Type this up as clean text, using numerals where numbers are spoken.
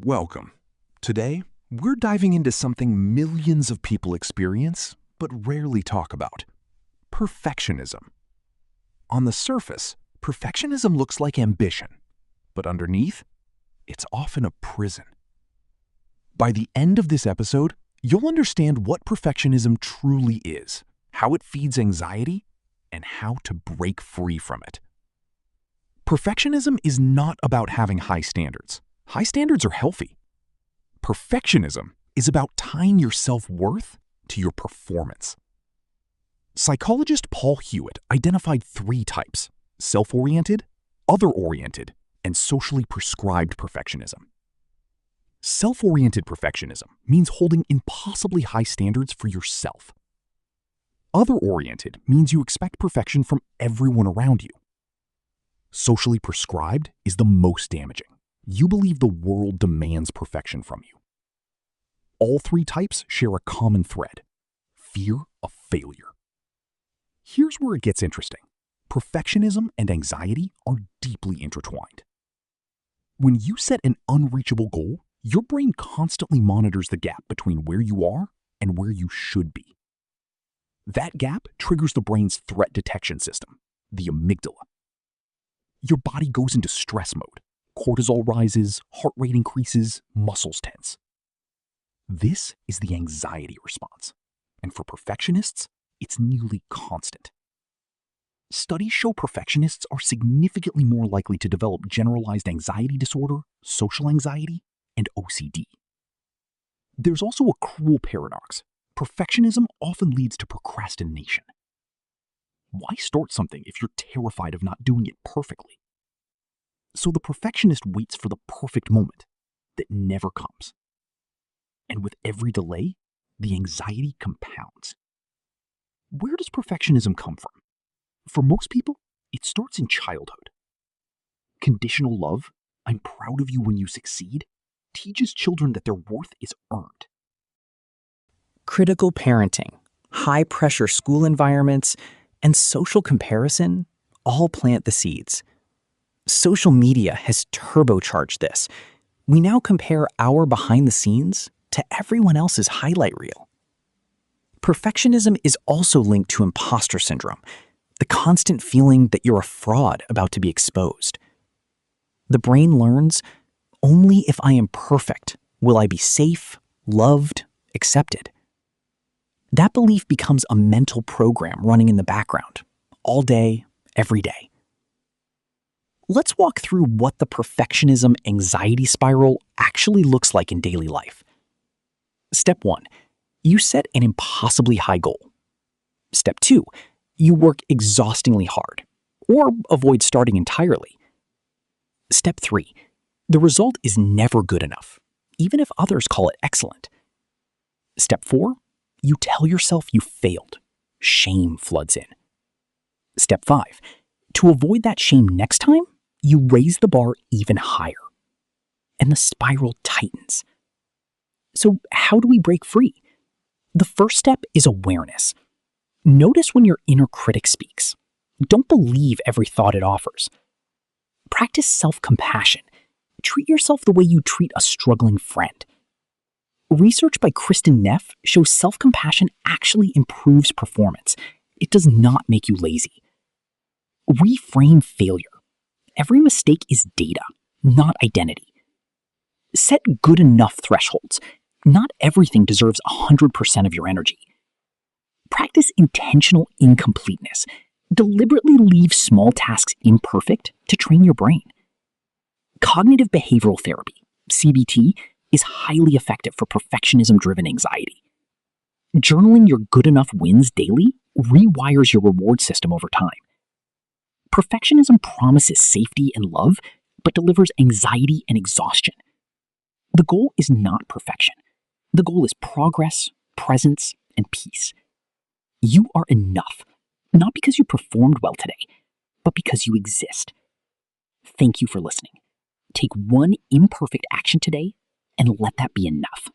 Welcome. Today, we're diving into something millions of people experience but rarely talk about: perfectionism. On the surface, perfectionism looks like ambition, but underneath, it's often a prison. By the end of this episode, you'll understand what perfectionism truly is, how it feeds anxiety, and how to break free from it. Perfectionism is not about having high standards. High standards are healthy. Perfectionism is about tying your self-worth to your performance. Psychologist Paul Hewitt identified 3 types: self-oriented, other-oriented, and socially prescribed perfectionism. Self-oriented perfectionism means holding impossibly high standards for yourself. Other-oriented means you expect perfection from everyone around you. Socially prescribed is the most damaging. You believe the world demands perfection from you. All 3 types share a common thread: fear of failure. Here's where it gets interesting. Perfectionism and anxiety are deeply intertwined. When you set an unreachable goal, your brain constantly monitors the gap between where you are and where you should be. That gap triggers the brain's threat detection system, the amygdala. Your body goes into stress mode. Cortisol rises, heart rate increases, muscles tense. This is the anxiety response, and for perfectionists, it's nearly constant. Studies show perfectionists are significantly more likely to develop generalized anxiety disorder, social anxiety, and OCD. There's also a cruel paradox. Perfectionism often leads to procrastination. Why start something if you're terrified of not doing it perfectly? So the perfectionist waits for the perfect moment that never comes. And with every delay, the anxiety compounds. Where does perfectionism come from? For most people, it starts in childhood. Conditional love, "I'm proud of you when you succeed," teaches children that their worth is earned. Critical parenting, high-pressure school environments, and social comparison all plant the seeds. Social media has turbocharged this. We now compare our behind the scenes to everyone else's highlight reel. Perfectionism is also linked to imposter syndrome, the constant feeling that you're a fraud about to be exposed. The brain learns, only if I am perfect will I be safe, loved, accepted. That belief becomes a mental program running in the background, all day, every day. Let's walk through what the perfectionism anxiety spiral actually looks like in daily life. Step 1, you set an impossibly high goal. Step 2, you work exhaustingly hard, or avoid starting entirely. Step 3, the result is never good enough, even if others call it excellent. Step 4, you tell yourself you failed. Shame floods in. Step 5, to avoid that shame next time, you raise the bar even higher. And the spiral tightens. So how do we break free? The first step is awareness. Notice when your inner critic speaks. Don't believe every thought it offers. Practice self-compassion. Treat yourself the way you treat a struggling friend. Research by Kristen Neff shows self-compassion actually improves performance. It does not make you lazy. Reframe failure. Every mistake is data, not identity. Set good enough thresholds. Not everything deserves 100% of your energy. Practice intentional incompleteness. Deliberately leave small tasks imperfect to train your brain. Cognitive behavioral therapy, CBT, is highly effective for perfectionism-driven anxiety. Journaling your good enough wins daily rewires your reward system over time. Perfectionism promises safety and love, but delivers anxiety and exhaustion. The goal is not perfection. The goal is progress, presence, and peace. You are enough, not because you performed well today, but because you exist. Thank you for listening. Take one imperfect action today and let that be enough.